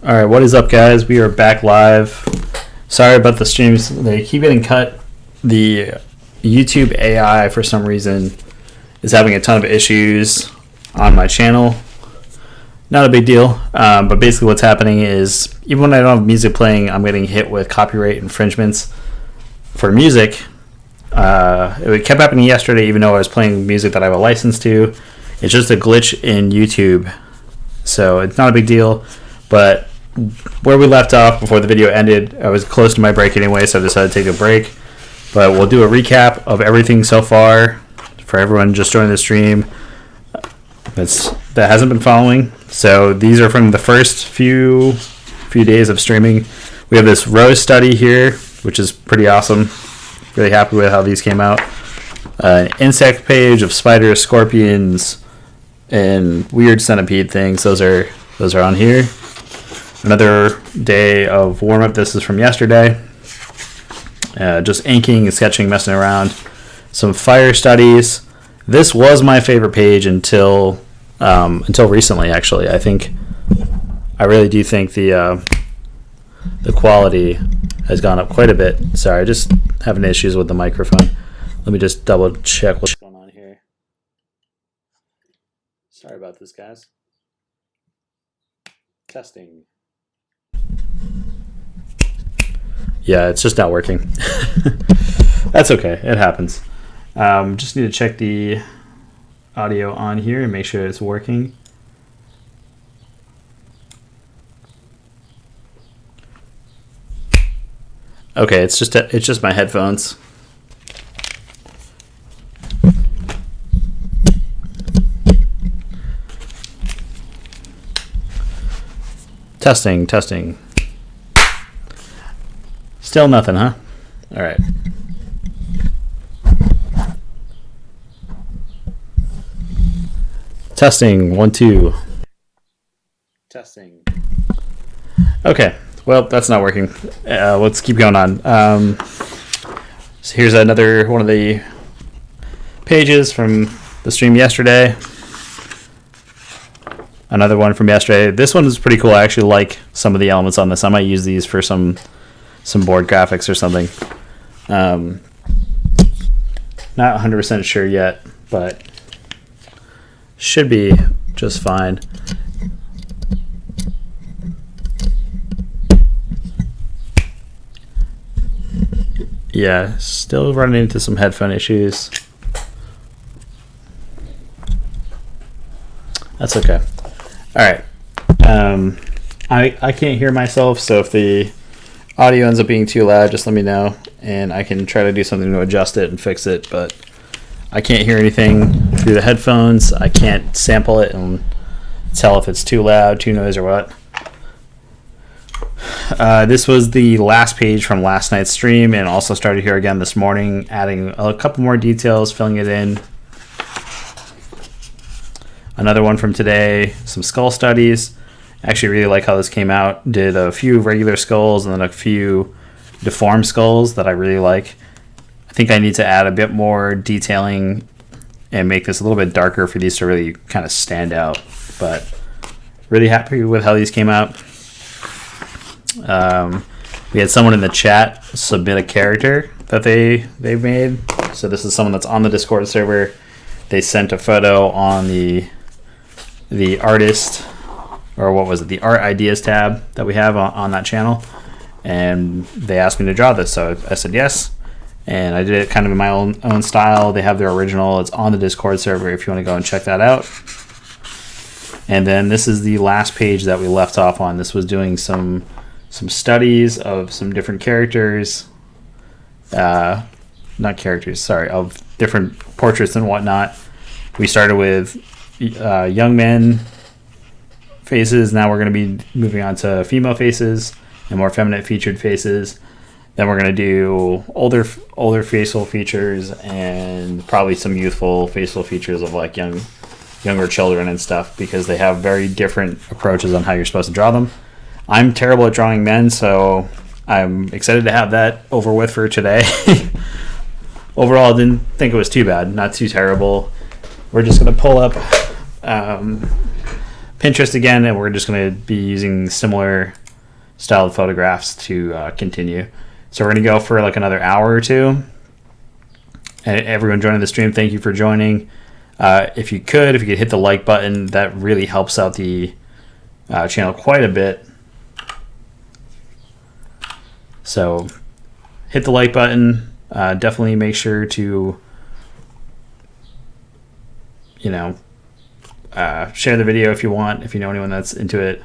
All right, what is up, guys? We are back live. Sorry about the streams. They keep getting cut. The YouTube AI, for some reason, is having a ton of issues on my channel. Not a big deal, but basically what's happening is even when I don't have music playing, I'm getting hit with copyright infringements for music. It kept happening yesterday, even though I was playing music that I have a license to. It's just a glitch in YouTube, so it's not a big deal. But where we left off before the video ended, I was close to my break anyway, so I decided to take a break. But we'll do a recap of everything so far for everyone just joining the stream that hasn't been following. So these are from the first few days of streaming. We have this rose study here, which is pretty awesome. Really happy with how these came out. An insect page of spiders, scorpions, and weird centipede things. Those are on here. Another day of warm-up. This is from yesterday. Just inking and sketching, messing around. Some fire studies. This was my favorite page until recently, actually. I really do think the quality has gone up quite a bit. Sorry, just having issues with the microphone. Let me just double check what's going on here. Sorry about this, guys. Testing. Yeah, it's just not working. That's okay. It happens. Just need to check the audio on here and make sure it's working. Okay, it's just my headphones. Testing. Still nothing, huh? All right. Testing, 1, 2. Testing. Okay, well, that's not working. Let's keep going on. So here's another one of the pages from the stream yesterday. Another one from yesterday. This one is pretty cool. I actually like some of the elements on this. I might use these for some board graphics or something. Not 100% sure yet, but should be just fine. Yeah, still running into some headphone issues. That's okay. All right. I can't hear myself, so if the audio ends up being too loud, just let me know, and I can try to do something to adjust it and fix it, but I can't hear anything through the headphones. I can't sample it and tell if it's too loud, too noisy, or what. This was the last page from last night's stream, and also started here again this morning, adding a couple more details, filling it in. Another one from today, some skull studies. Actually really like how this came out. Did a few regular skulls and then a few deformed skulls that I really like. I think I need to add a bit more detailing and make this a little bit darker for these to really kind of stand out. But really happy with how these came out. We had someone in the chat submit a character that they've made. So this is someone that's on the Discord server. They sent a photo on the artist, or what was it, the art ideas tab that we have on that channel, and they asked me to draw this, so I said yes, and I did it kind of in my own style. They have their original. It's on the Discord server if you want to go and check that out. And then this is the last page that we left off on. This was doing some studies of some different characters, of different portraits and whatnot. We started with young men faces. Now we're going to be moving on to female faces and more feminine featured faces. Then we're going to do older facial features and probably some youthful facial features of like younger children and stuff, because they have very different approaches on how you're supposed to draw them. I'm terrible at drawing men, so I'm excited to have that over with for today. Overall, I didn't think it was too bad, not too terrible. We're just going to pull up Pinterest again, and we're just going to be using similar styled photographs to continue. So we're going to go for like another hour or two. And everyone joining the stream, thank you for joining. If you could hit the like button, that really helps out the channel quite a bit. So hit the like button. Definitely make sure to, share the video if you want, if you know anyone that's into it.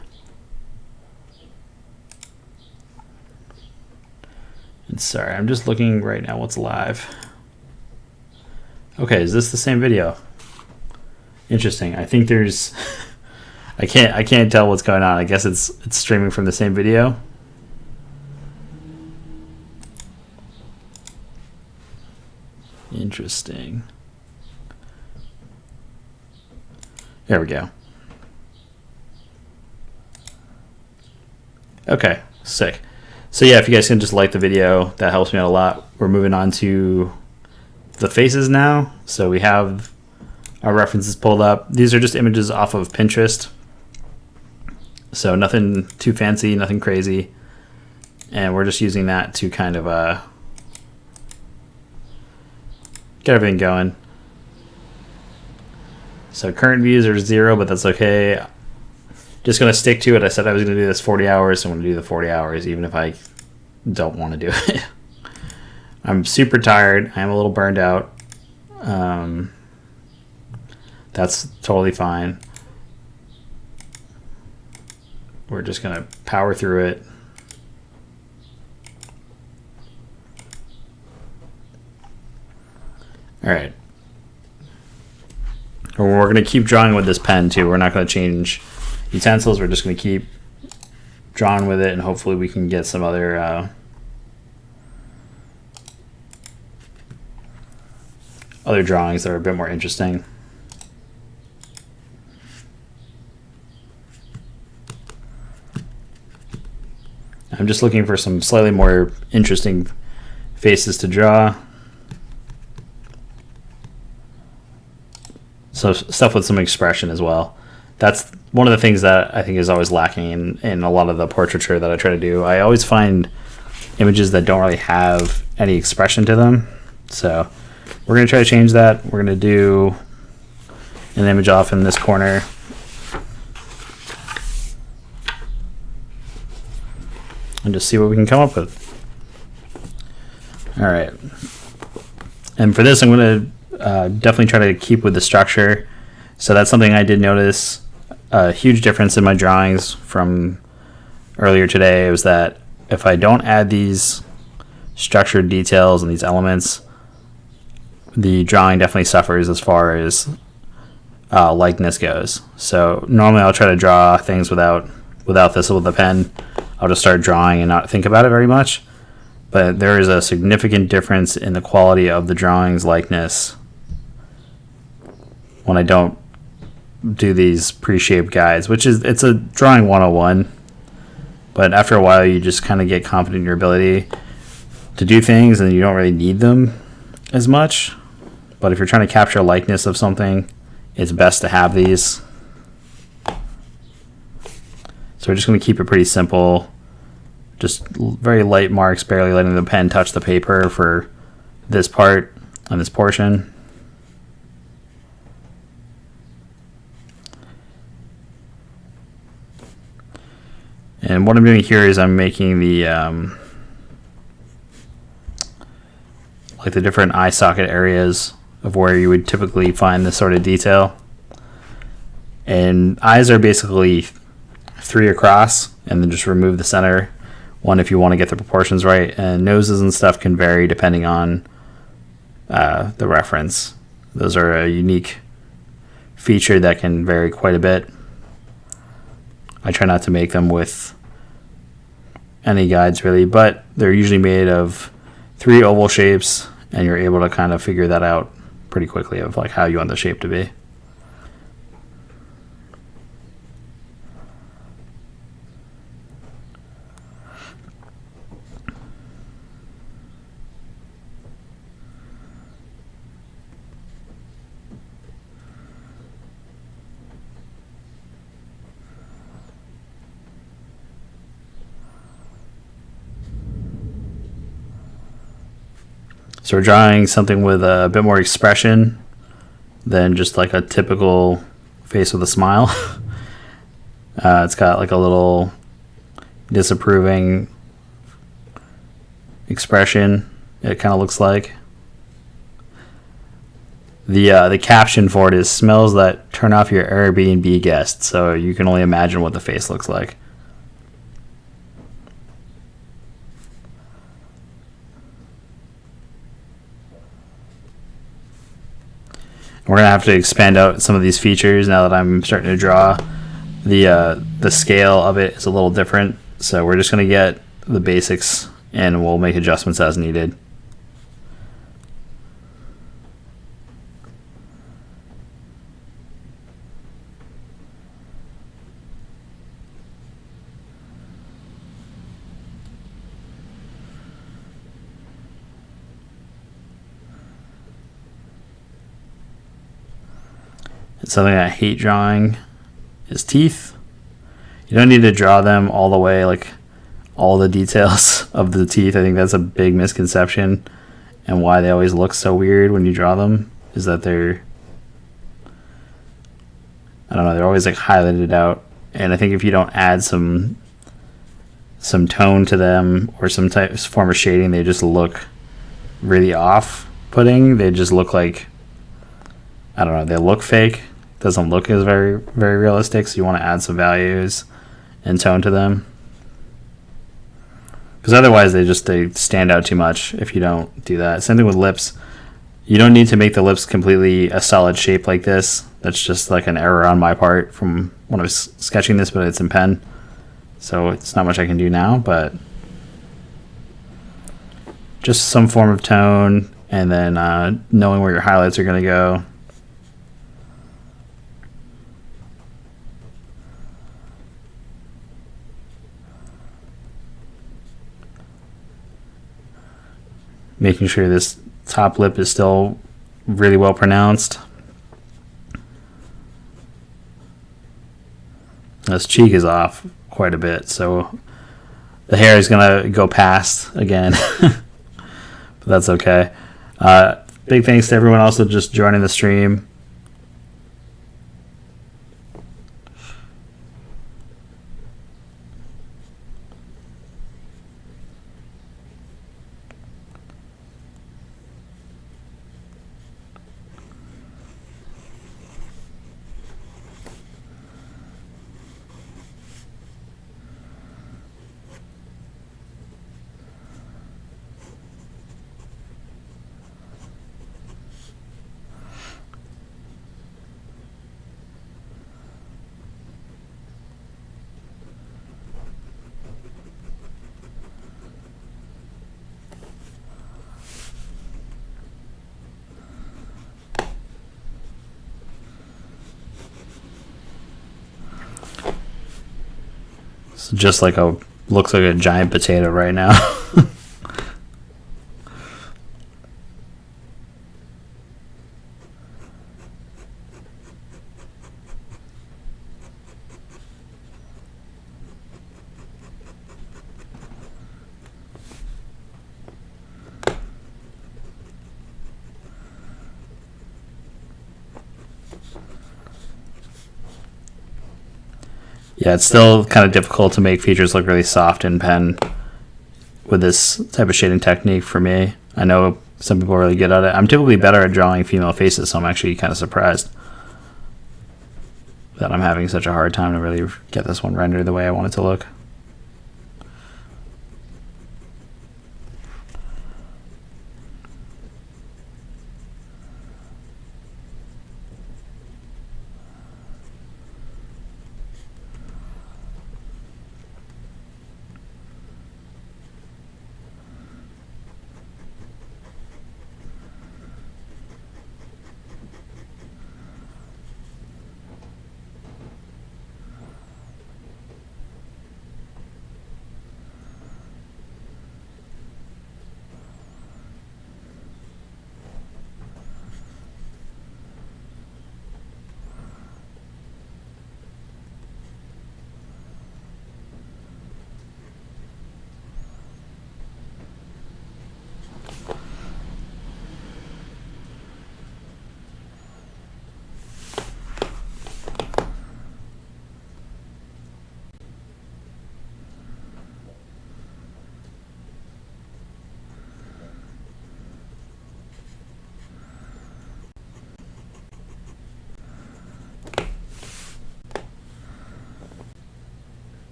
And sorry, I'm just looking right now what's live. Okay, is this the same video? Interesting. I think there's I can't tell what's going on. I guess it's streaming from the same video. Interesting. There we go. Okay, sick. So yeah, if you guys can just like the video, that helps me out a lot. We're moving on to the faces now. So we have our references pulled up. These are just images off of Pinterest. So nothing too fancy, nothing crazy. And we're just using that to kind of get everything going. So current views are 0, but that's okay. Just going to stick to it. I said I was going to do this 40 hours, so I'm going to do the 40 hours, even if I don't want to do it. I'm super tired. I'm a little burned out. That's totally fine. We're just going to power through it. All right. We're going to keep drawing with this pen too. We're not going to change utensils. We're just going to keep drawing with it, and hopefully we can get some other drawings that are a bit more interesting. I'm just looking for some slightly more interesting faces to draw. So stuff with some expression as well. That's one of the things that I think is always lacking in a lot of the portraiture that I try to do. I always find images that don't really have any expression to them. So we're going to try to change that. We're going to do an image off in this corner. And just see what we can come up with. All right. And for this, I'm going to definitely try to keep with the structure. So that's something I did notice. A huge difference in my drawings from earlier today was that if I don't add these structured details and these elements, the drawing definitely suffers as far as likeness goes. So normally I'll try to draw things without this with a pen. I'll just start drawing and not think about it very much. But there is a significant difference in the quality of the drawing's likeness when I don't do these pre-shaped guides, it's a drawing 101. But after a while, you just kind of get confident in your ability to do things, and you don't really need them as much. But if you're trying to capture a likeness of something, it's best to have these. So we're just going to keep it pretty simple. Just very light marks, barely letting the pen touch the paper for this part and this portion. And what I'm doing here is I'm making the like the different eye socket areas of where you would typically find this sort of detail. And eyes are basically 3 across, and then just remove the center one if you want to get the proportions right. And noses and stuff can vary depending on the reference. Those are a unique feature that can vary quite a bit. I try not to make them with any guides really, but they're usually made of 3 oval shapes, and you're able to kind of figure that out pretty quickly of like how you want the shape to be. So we're drawing something with a bit more expression than just like a typical face with a smile. It's got like a little disapproving expression, it kind of looks like. The caption for it is "Smells that turn off your Airbnb guest," so you can only imagine what the face looks like. We're gonna have to expand out some of these features now that I'm starting to draw. The scale of it is a little different, so we're just gonna get the basics and we'll make adjustments as needed. Something I hate drawing is teeth. You don't need to draw them all the way, like all the details of the teeth. I think that's a big misconception, and why they always look so weird when you draw them is that they're, I don't know, they're always like highlighted out. And I think if you don't add some tone to them or some form of shading, they just look really off-putting. They just look like, I don't know, they look fake. Doesn't look as very, very realistic, so you want to add some values and tone to them. Because otherwise they stand out too much if you don't do that. Same thing with lips. You don't need to make the lips completely a solid shape like this. That's just like an error on my part from when I was sketching this, but it's in pen. So it's not much I can do now, but just some form of tone, and then knowing where your highlights are going to go. Making sure this top lip is still really well pronounced. This cheek is off quite a bit, so the hair is going to go past again. But that's okay. Big thanks to everyone also just joining the stream. It's just like looks like a giant potato right now. Yeah, it's still kind of difficult to make features look really soft in pen with this type of shading technique for me. I know some people are really good at it. I'm typically better at drawing female faces, so I'm actually kind of surprised that I'm having such a hard time to really get this one rendered the way I want it to look.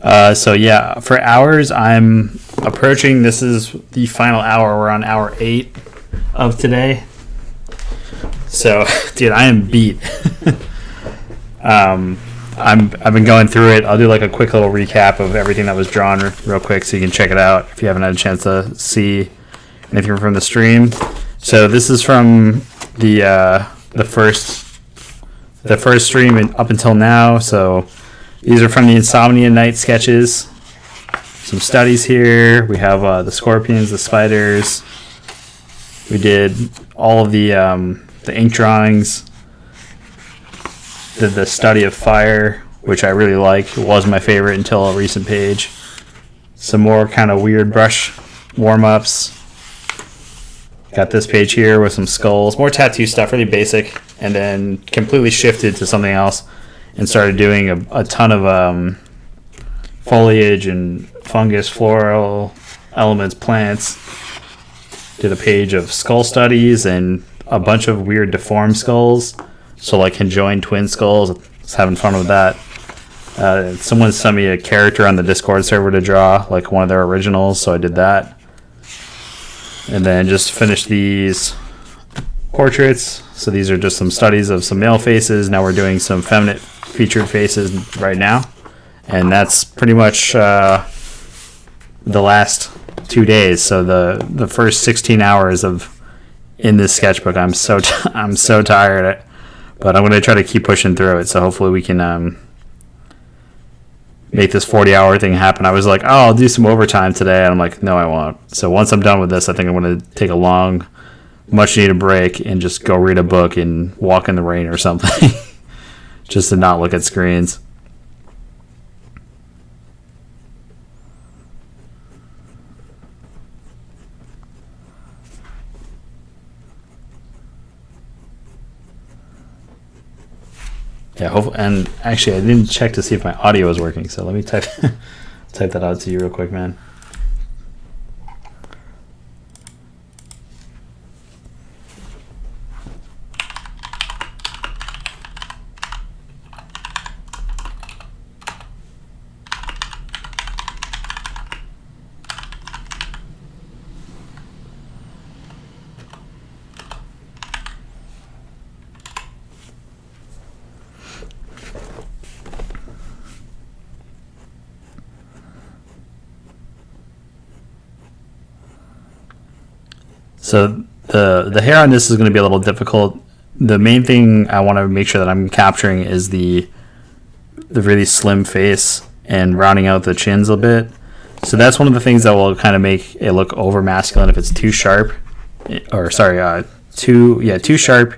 So yeah, for hours, I'm approaching. This is the final hour. We're on hour 8 of today. So, dude, I am beat. I've been going through it. I'll do like a quick little recap of everything that was drawn real quick, so you can check it out if you haven't had a chance to see anything from the stream. So this is from the first stream up until now. So these are from the Insomnia Night sketches. Some studies here. We have the scorpions, the spiders. We did all of the ink drawings. Did the study of fire, which I really like. It was my favorite until a recent page. Some more kind of weird brush warm-ups. Got this page here with some skulls. More tattoo stuff, really basic. And then completely shifted to something else and started doing a ton of foliage and fungus, floral elements, plants. Did a page of skull studies and a bunch of weird deformed skulls. So like conjoined twin skulls. I was having fun with that. Someone sent me a character on the Discord server to draw, like one of their originals, so I did that. And then just finished these portraits. So these are just some studies of some male faces. Now we're doing some feminine featured faces right now. And that's pretty much the last 2 days. So the first 16 hours of in this sketchbook, I'm so tired. But I'm going to try to keep pushing through it. So hopefully we can make this 40-hour thing happen. I was like, oh, I'll do some overtime today. And I'm like, no, I won't. So once I'm done with this, I think I'm going to take a long, much-needed break and just go read a book and walk in the rain or something. Just to not look at screens. Yeah, and actually, I didn't check to see if my audio was working, so let me type that out to you real quick, man. So the hair on this is going to be a little difficult. The main thing I want to make sure that I'm capturing is the really slim face and rounding out the chins a bit. So that's one of the things that will kind of make it look over masculine if it's too sharp. Too sharp.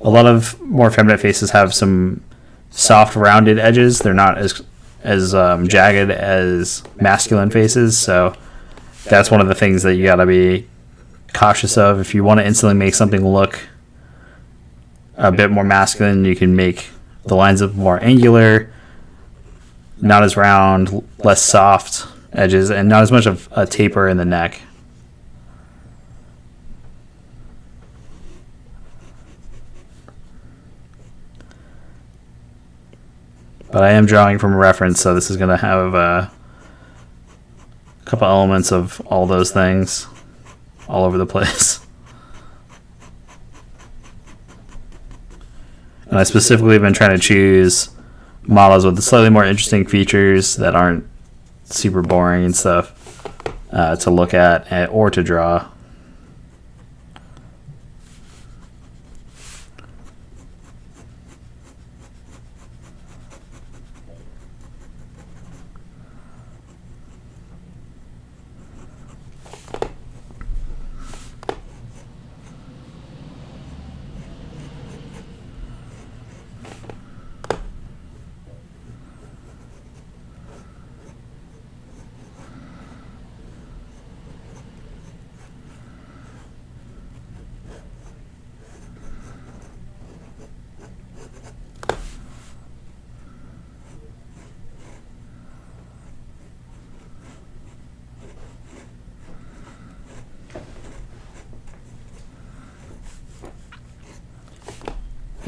A lot of more feminine faces have some soft rounded edges. They're not as jagged as masculine faces. So that's one of the things that you got to be cautious of. If you want to instantly make something look a bit more masculine, you can make the lines up more angular, not as round, less soft edges, and not as much of a taper in the neck. But I am drawing from a reference, so this is going to have a couple elements of all those things all over the place. And I specifically have been trying to choose models with slightly more interesting features that aren't super boring and stuff to look at or to draw.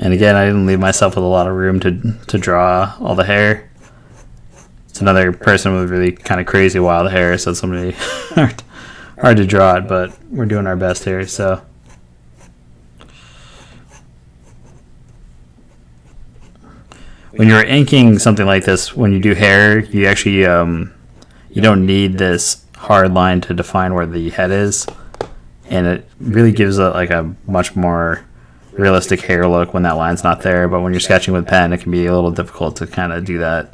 And again, I didn't leave myself with a lot of room to draw all the hair. It's another person with really kind of crazy wild hair, so it's somebody hard to draw it, but we're doing our best here. So when you're inking something like this, when you do hair, you actually you don't need this hard line to define where the head is, and it really gives it like a much more realistic hair look when that line's not there. But when you're sketching with pen, it can be a little difficult to kind of do that.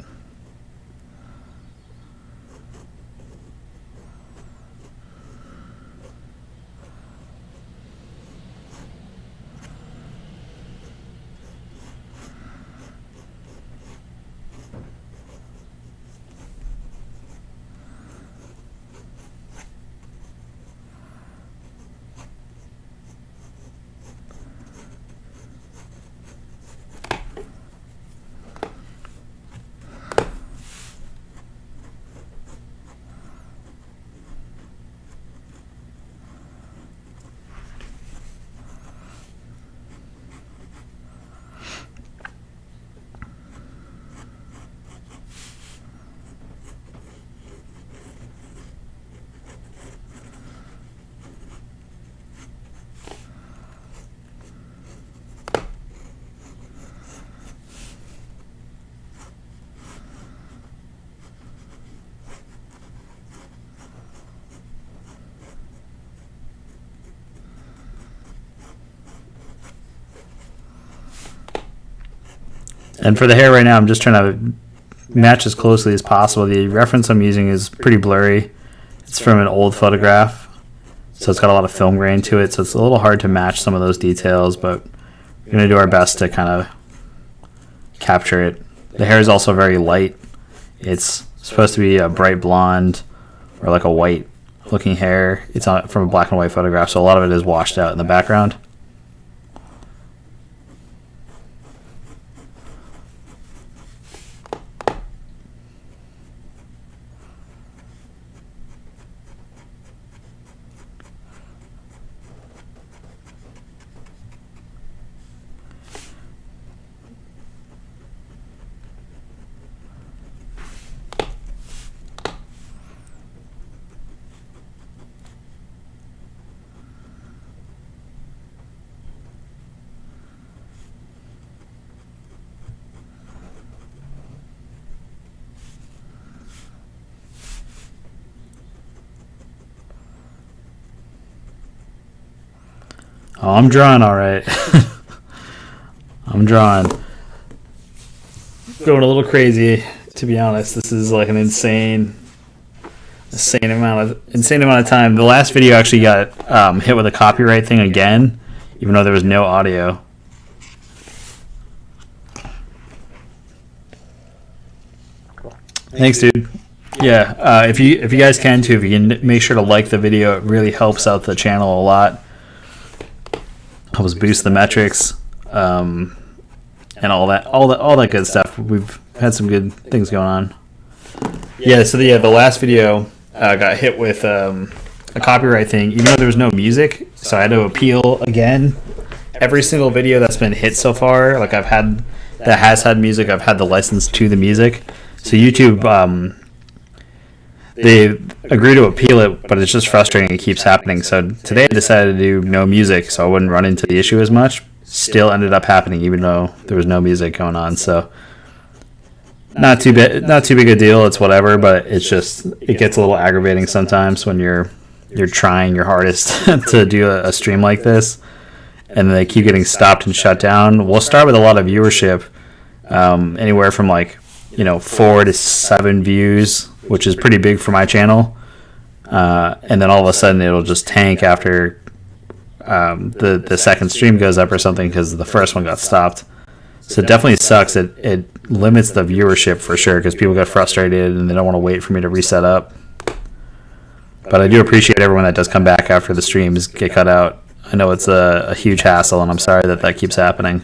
And for the hair right now, I'm just trying to match as closely as possible. The reference I'm using is pretty blurry. It's from an old photograph, so it's got a lot of film grain to it, so it's a little hard to match some of those details, but we're going to do our best to kind of capture it. The hair is also very light. It's supposed to be a bright blonde or like a white looking hair. It's from a black and white photograph, so a lot of it is washed out in the background. Oh, I'm drawing all right. I'm drawing. Going a little crazy, to be honest. This is like an insane amount of time. The last video actually got hit with a copyright thing again, even though there was no audio. Thanks, dude. Yeah, if you guys can too, if you can make sure to like the video, it really helps out the channel a lot. Helps boost the metrics, and all that good stuff. We've had some good things going on. Yeah, so the last video got hit with a copyright thing, even though there was no music. So I had to appeal again. Every single video that's been hit so far, like that has had music, I've had the license to the music. So YouTube, they agree to appeal it, but it's just frustrating. It keeps happening. So today I decided to do no music, so I wouldn't run into the issue as much. Still ended up happening, even though there was no music going on. So not too big a deal. It's whatever, but it gets a little aggravating sometimes when you're trying your hardest to do a stream like this, and they keep getting stopped and shut down. We'll start with a lot of viewership, anywhere from 4 to 7 views, which is pretty big for my channel, and then all of a sudden it'll just tank after the second stream goes up or something because the first one got stopped. So it definitely sucks. It limits the viewership for sure because people get frustrated and they don't want to wait for me to reset up. But I do appreciate everyone that does come back after the streams get cut out. I know it's a huge hassle, and I'm sorry that keeps happening.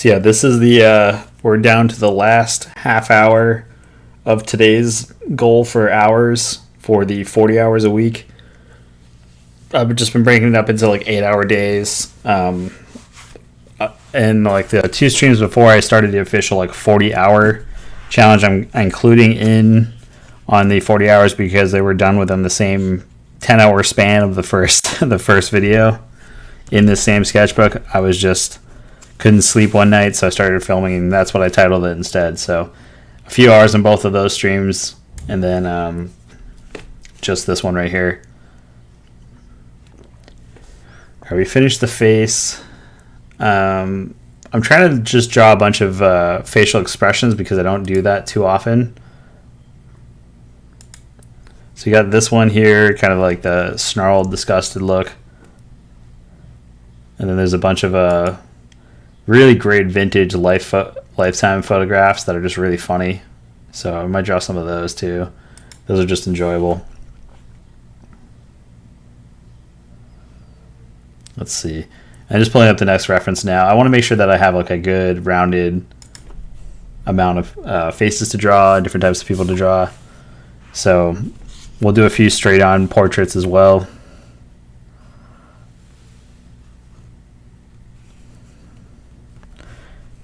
So yeah, this is the we're down to the last half hour of today's goal for hours for the 40 hours a week. I've just been breaking it up into like 8-hour days. And like the 2 streams before I started the official like 40-hour challenge, I'm including in on the 40 hours because they were done within the same 10-hour span of the first video in the same sketchbook. I was just couldn't sleep one night, so I started filming, and that's what I titled it instead. So a few hours in both of those streams, and then just this one right here. All right, we finished the face. I'm trying to just draw a bunch of facial expressions because I don't do that too often. So you got this one here, kind of like the snarled, disgusted look. And then there's a bunch of really great vintage Lifetime photographs that are just really funny. So I might draw some of those too. Those are just enjoyable. Let's see. I'm just pulling up the next reference now. I want to make sure that I have like a good rounded amount of faces to draw, different types of people to draw. So we'll do a few straight on portraits as well.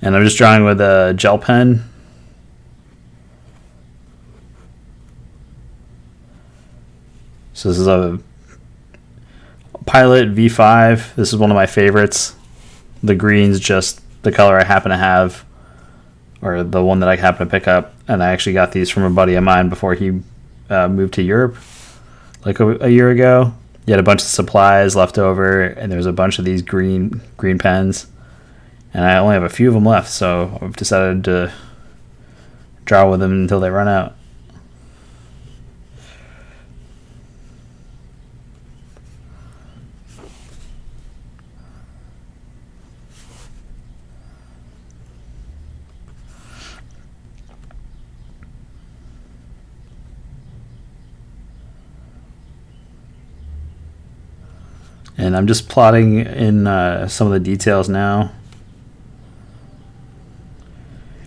And I'm just drawing with a gel pen. So this is a Pilot V5. This is one of my favorites. The green's just the color I happen to have, or the one that I happen to pick up. And I actually got these from a buddy of mine before he moved to Europe like a year ago. He had a bunch of supplies left over, and there's a bunch of these green pens. And I only have a few of them left, so I've decided to draw with them until they run out. And I'm just plotting in some of the details now.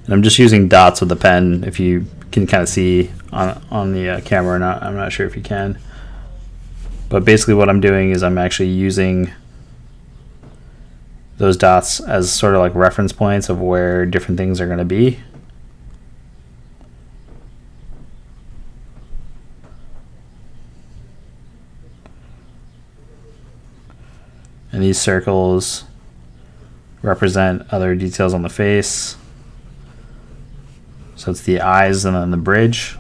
And I'm just using dots with the pen. If you can kind of see on the camera or not, I'm not sure if you can. But basically what I'm doing is I'm actually using those dots as sort of like reference points of where different things are going to be. And these circles represent other details on the face. So it's the eyes and then the bridge.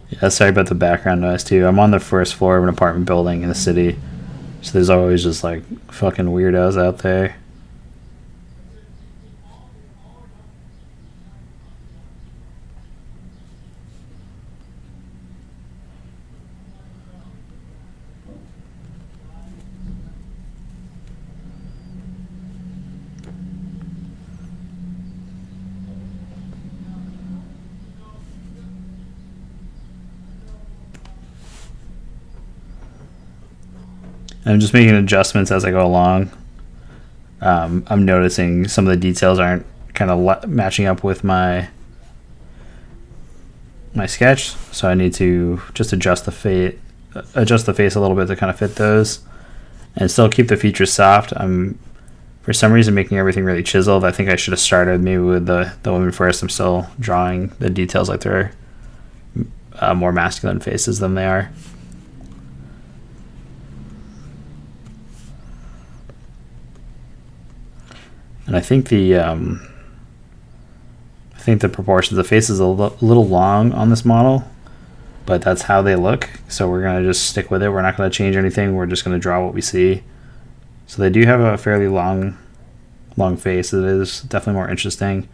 Yeah, sorry about the background noise too. I'm on the first floor of an apartment building in the city, so there's always just like fucking weirdos out there. I'm just making adjustments as I go along. I'm noticing some of the details aren't kind of matching up with my sketch, so I need to just adjust the face a little bit to kind of fit those, and still keep the features soft. I'm for some reason making everything really chiseled. I think I should have started maybe with the women first. I'm still drawing the details like they're more masculine faces than they are. And I think the proportions, the face is a little long on this model, but that's how they look. So we're gonna just stick with it. We're not gonna change anything. We're just gonna draw what we see. So they do have a fairly long face. It is definitely more interesting.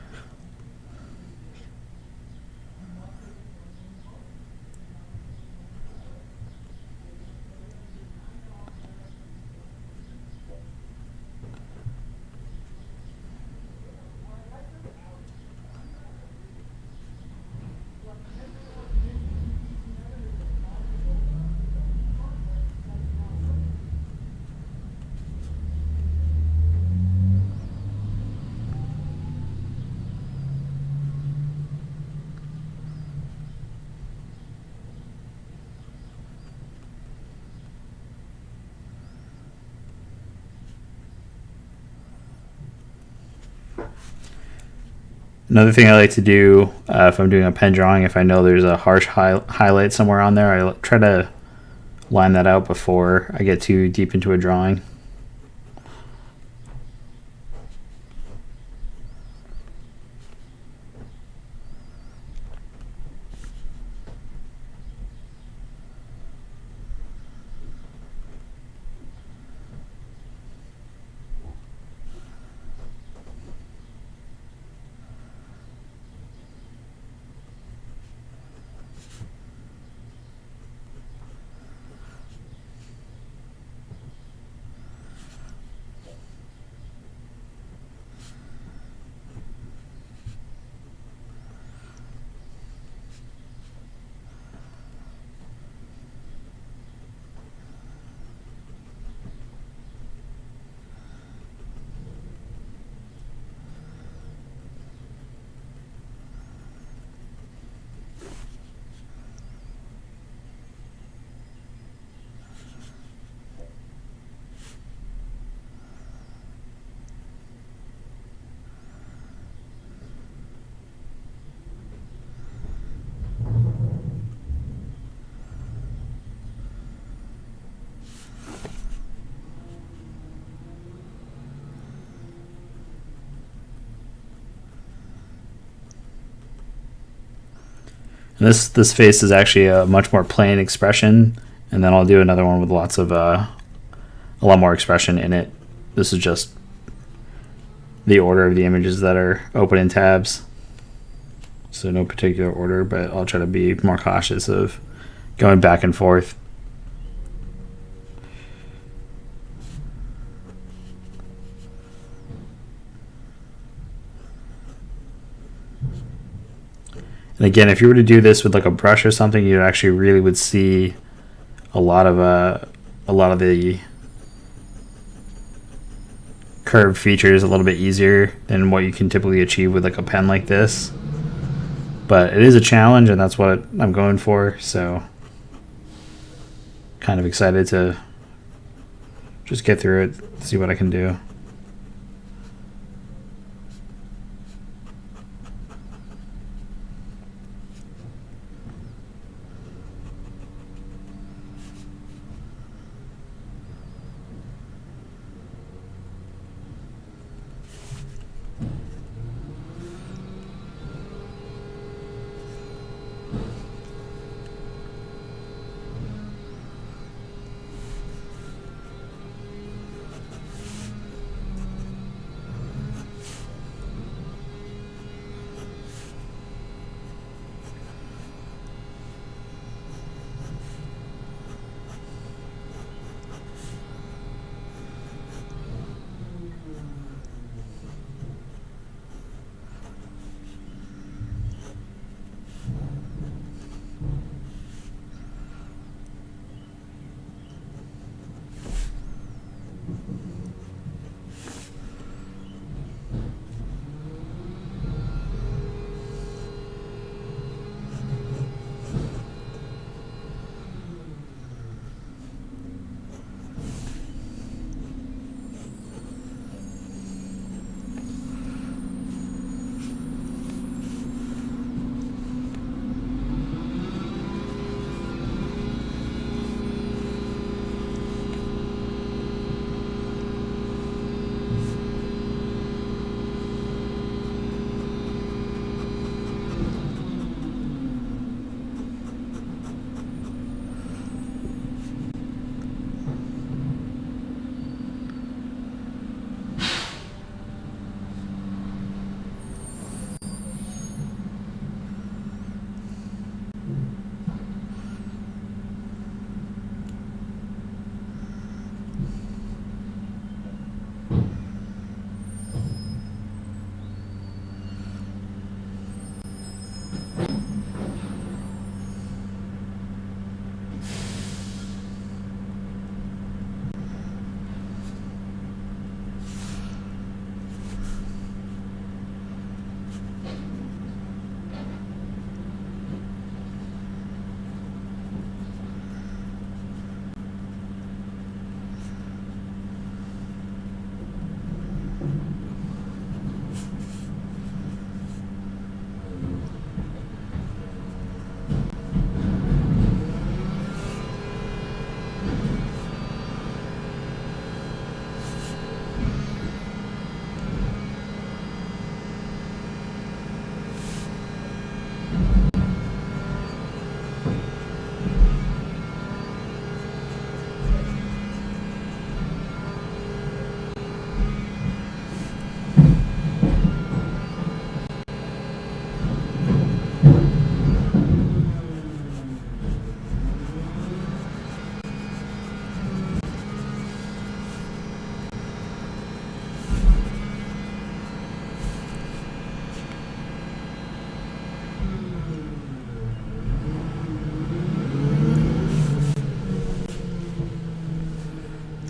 Another thing I like to do if I'm doing a pen drawing, if I know there's a harsh highlight somewhere on there, I try to line that out before I get too deep into a drawing. And this face is actually a much more plain expression, and then I'll do another one with lots of a lot more expression in it. This is just the order of the images that are open in tabs, so no particular order, but I'll try to be more cautious of going back and forth. And again, if you were to do this with like a brush or something, you actually really would see a lot of the curved features a little bit easier than what you can typically achieve with like a pen like this. But it is a challenge, and that's what I'm going for. So, kind of excited to just get through it, see what I can do.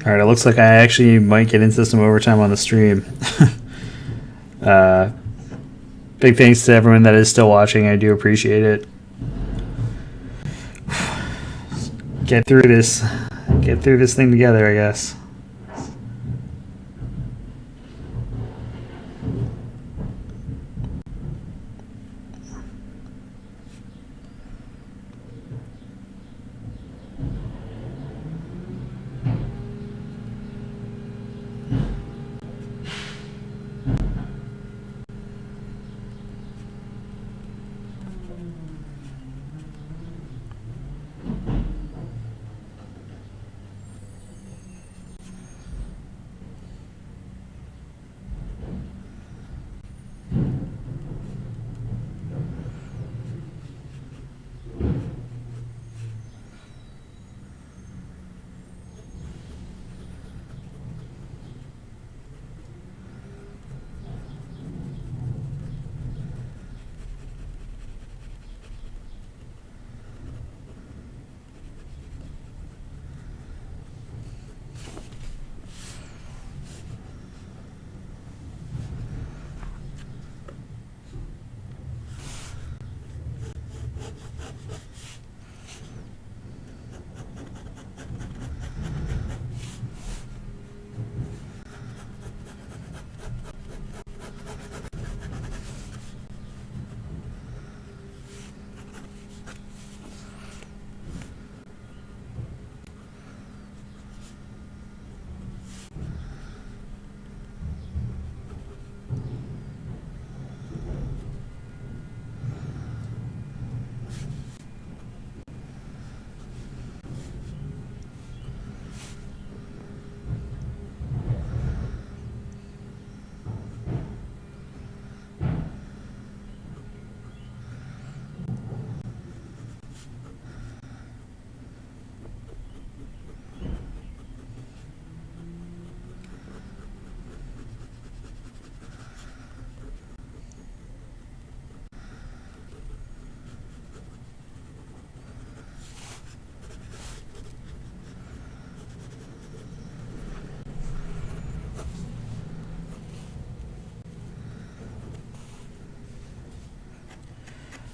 All right, it looks like I actually might get into some overtime on the stream. uh, Big thanks to everyone that is still watching. I do appreciate it. Get through this. Get through this thing together, I guess.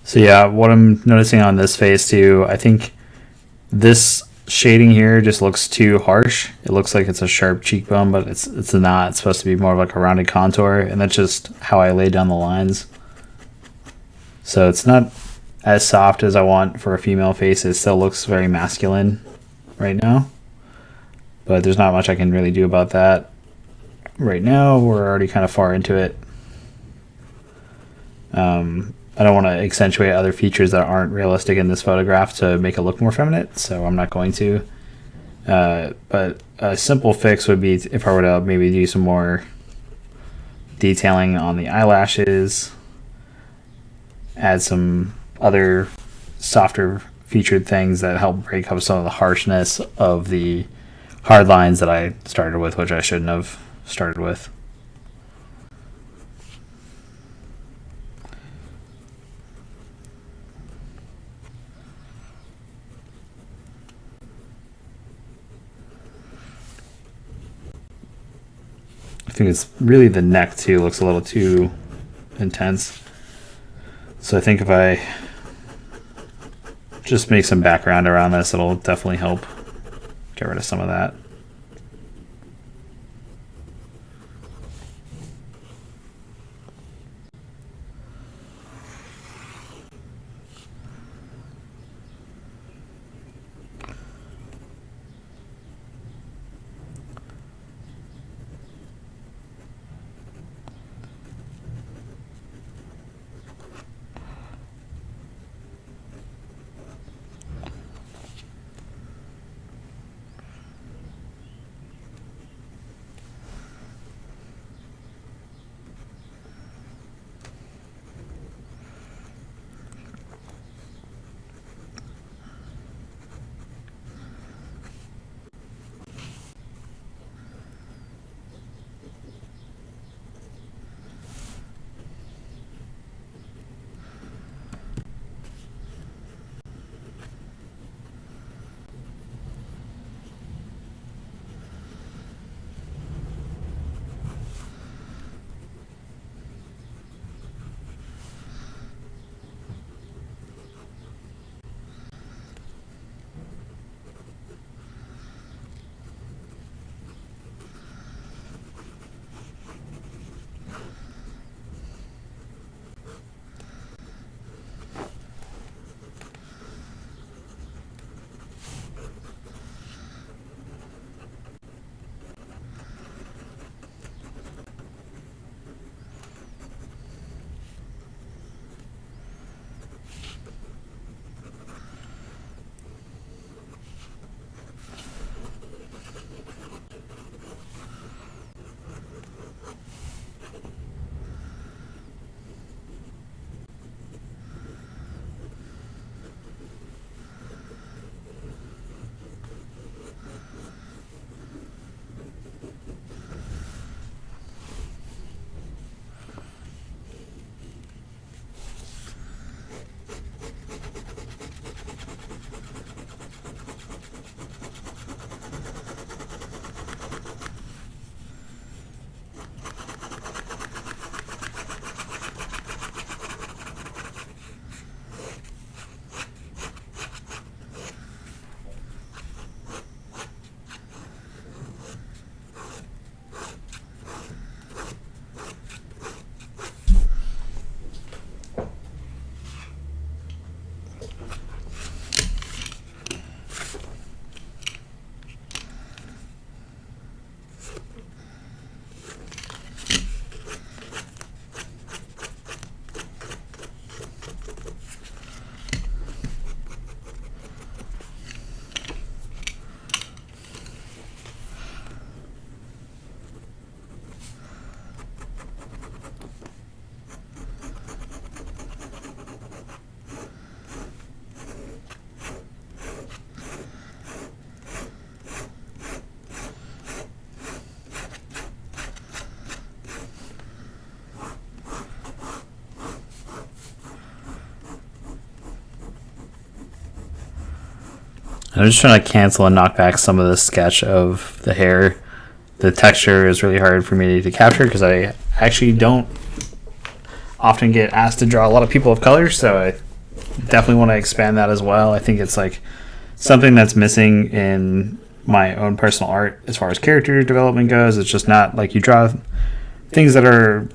So yeah, what I'm noticing on this face too, I think this shading here just looks too harsh. It looks like it's a sharp cheekbone, but it's not. It's supposed to be more of like a rounded contour, and that's just how I lay down the lines. So it's not as soft as I want for a female face. It still looks very masculine right now, but there's not much I can really do about that right now. We're already kind of far into it. I don't want to accentuate other features that aren't realistic in this photograph to make it look more feminine, so I'm not going to. But a simple fix would be if I were to maybe do some more detailing on the eyelashes, add some other softer featured things that help break up some of the harshness of the hard lines that I started with, which I shouldn't have started with. I think it's really the neck too looks a little too intense. So I think if I just make some background around this, it'll definitely help get rid of some of that. I'm just trying to cancel and knock back some of the sketch of the hair. The texture is really hard for me to capture because I actually don't often get asked to draw a lot of people of color, so I definitely want to expand that as well. I think it's like something that's missing in my own personal art as far as character development goes. It's just not like you draw things that are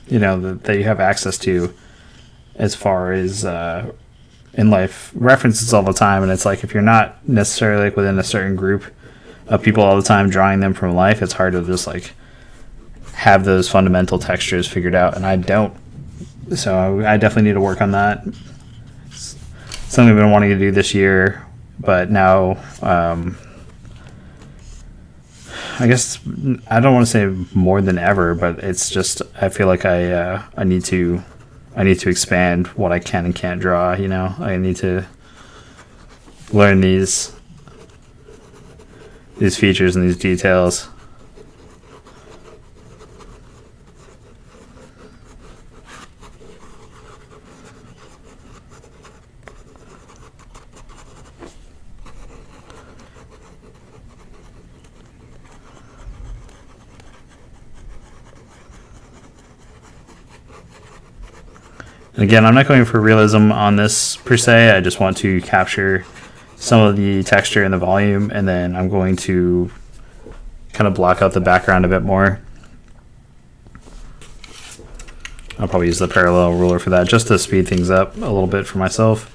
that you have access to as far as in life references all the time, and it's like if you're not necessarily like within a certain group of people all the time drawing them from life, it's hard to just like have those fundamental textures figured out, and I don't. So I definitely need to work on that. It's something I've been wanting to do this year, but now I guess I don't want to say more than ever, but it's just I feel like I need to expand what I can and can't draw. I need to learn these features and these details. And again, I'm not going for realism on this per se. I just want to capture some of the texture and the volume, and then I'm going to kind of block out the background a bit more. I'll probably use the parallel ruler for that just to speed things up a little bit for myself.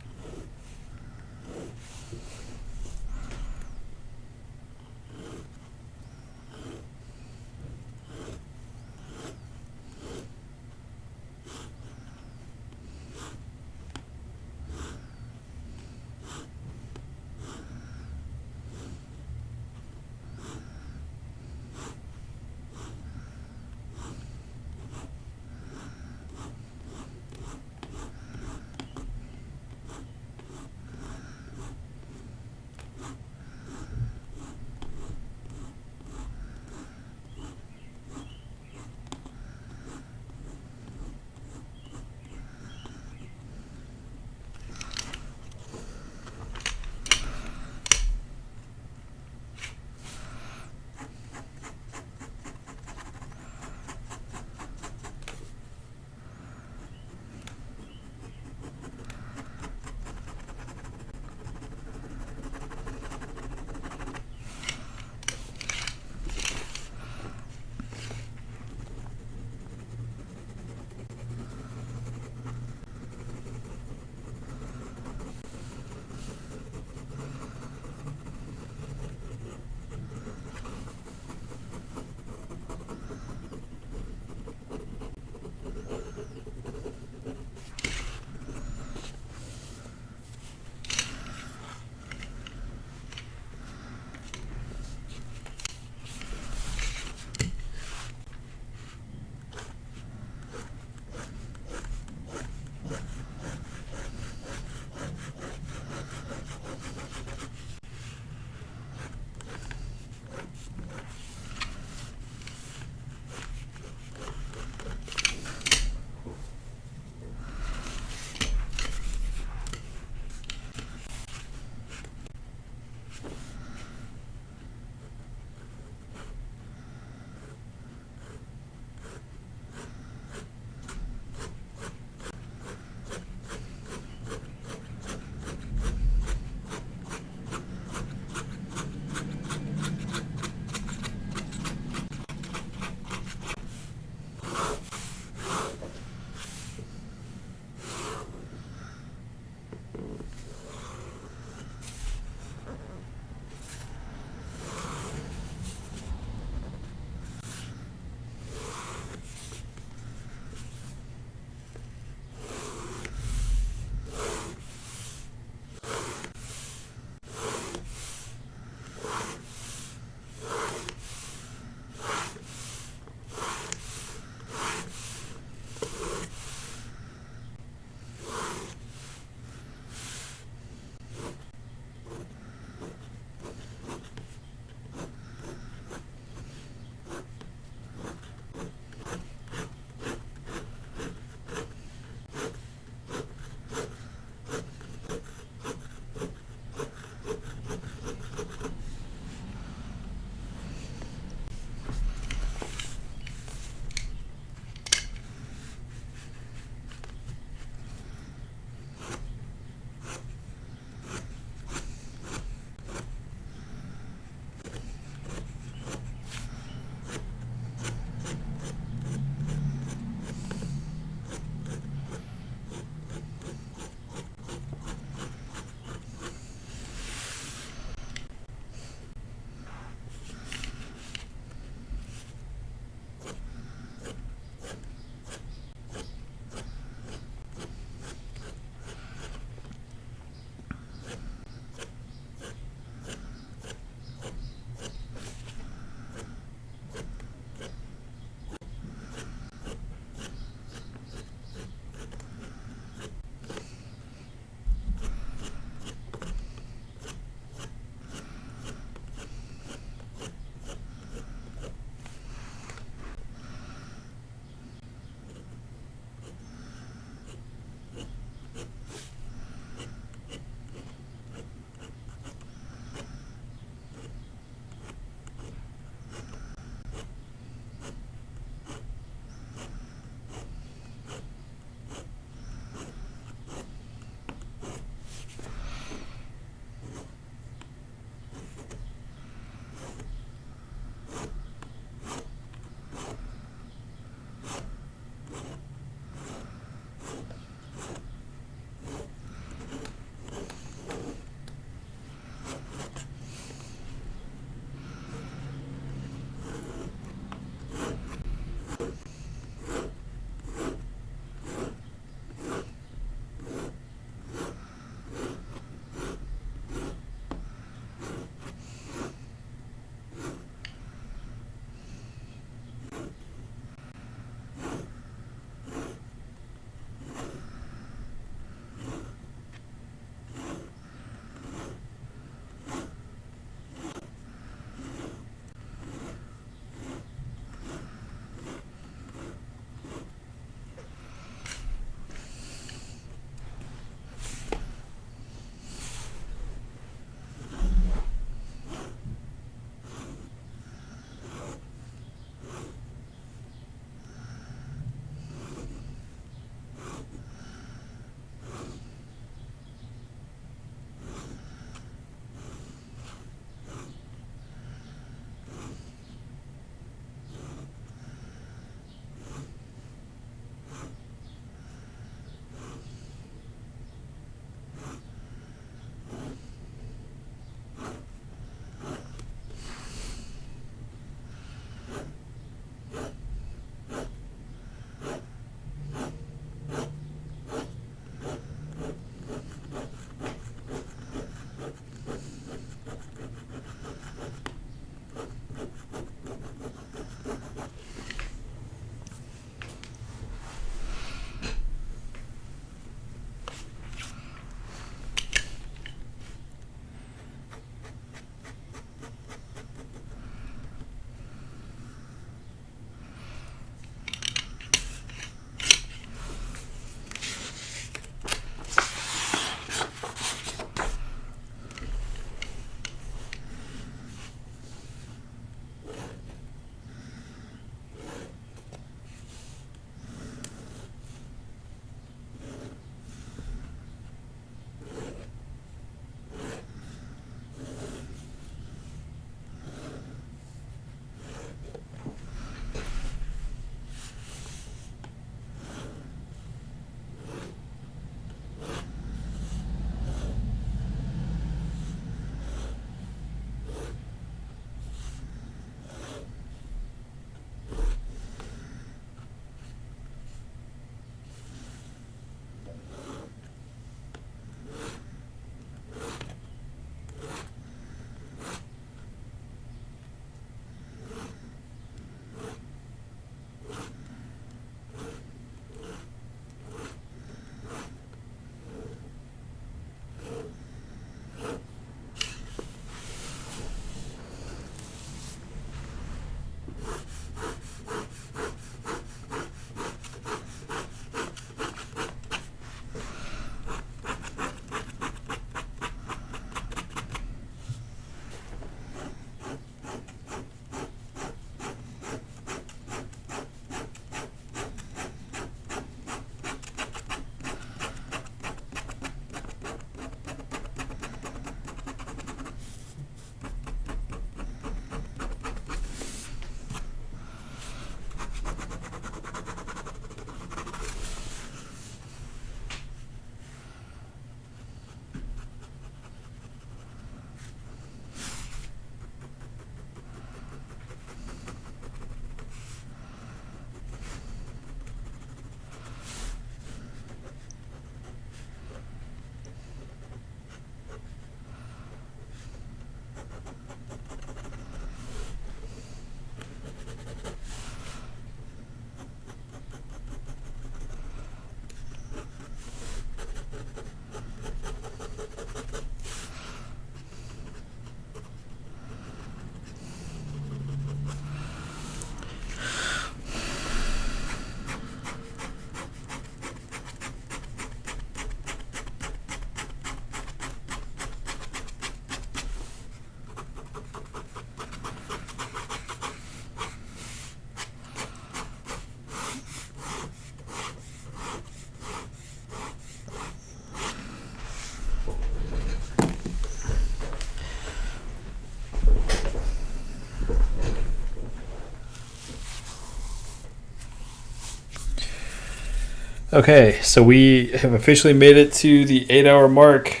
Okay, so we have officially made it to the 8-hour mark,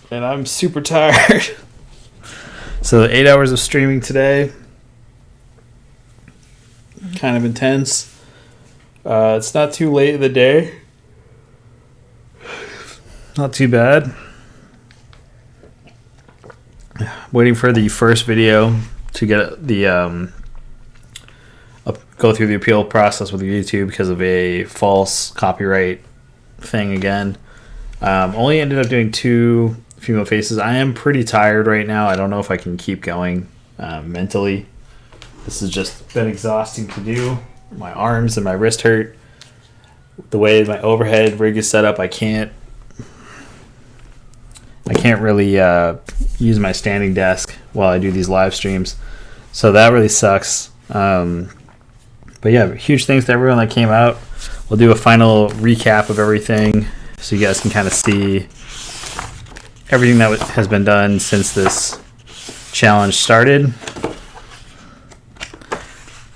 and I'm super tired. So 8 hours of streaming today, kind of intense. It's not too late in the day. Not too bad. Waiting for the first video to get the go through the appeal process with YouTube because of a false copyright thing again. Only ended up doing 2 female faces. I am pretty tired right now. I don't know if I can keep going mentally. This has just been exhausting to do. My arms and my wrist hurt. The way my overhead rig is set up, I can't really use my standing desk while I do these live streams. So that really sucks. But yeah, huge thanks to everyone that came out. We'll do a final recap of everything so you guys can kind of see everything that has been done since this challenge started.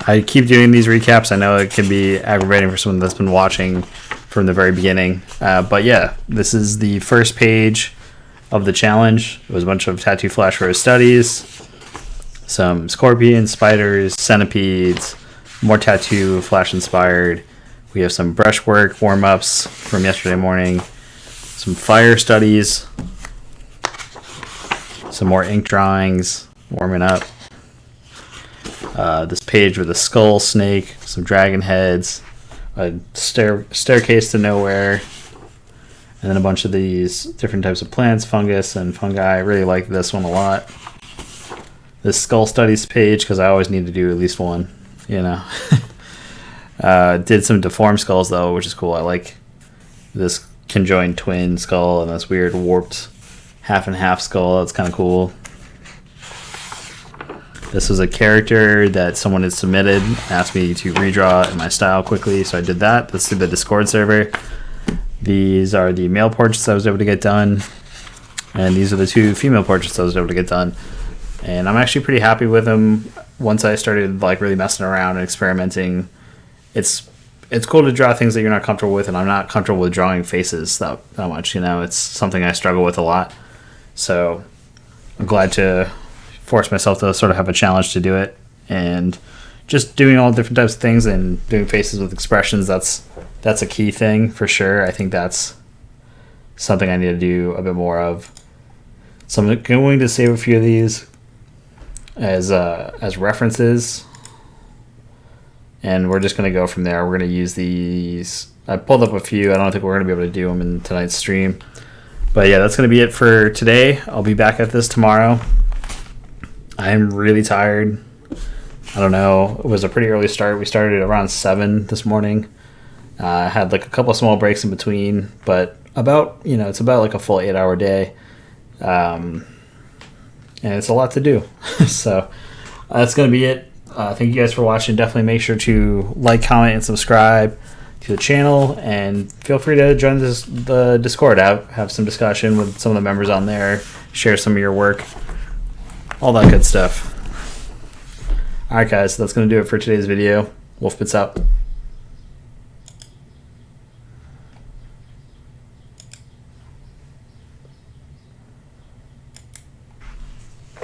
I keep doing these recaps. I know it can be aggravating for someone that's been watching from the very beginning. But yeah, this is the first page of the challenge. It was a bunch of tattoo flash rose studies, some scorpions, spiders, centipedes, more tattoo flash inspired. We have some brushwork warm-ups from yesterday morning, some fire studies, some more ink drawings, warming up. This page with a skull, snake, some dragon heads, a staircase to nowhere, and then a bunch of these different types of plants, fungus, and fungi. I really like this one a lot. This skull studies page, because I always need to do at least one, you know. Did some deformed skulls, though, which is cool. I like this conjoined twin skull and this weird warped half and half skull. That's kind of cool. This was a character that someone had submitted, asked me to redraw in my style quickly, so I did that. That's through the Discord server. These are the male portraits I was able to get done, and these are the 2 female portraits I was able to get done. And I'm actually pretty happy with them. Once I started like really messing around and experimenting, it's cool to draw things that you're not comfortable with, and I'm not comfortable with drawing faces that much. You know, it's something I struggle with a lot. So I'm glad to force myself to sort of have a challenge to do it, and just doing all different types of things and doing faces with expressions. That's a key thing for sure. I think that's something I need to do a bit more of. So I'm going to save a few of these as references, and we're just going to go from there. We're going to use these. I pulled up a few. I don't think we're going to be able to do them in tonight's stream, but yeah, that's going to be it for today. I'll be back at this tomorrow. I'm really tired. I don't know. It was a pretty early start. We started at around 7 this morning. I had like a couple of small breaks in between, but it's about like a full 8-hour day. And it's a lot to do. So that's going to be it. Thank you guys for watching. Definitely make sure to like, comment, and subscribe to the channel. And feel free to join the Discord. Have some discussion with some of the members on there. Share some of your work. All that good stuff. Alright guys, so that's going to do it for today's video. Wolfbits out.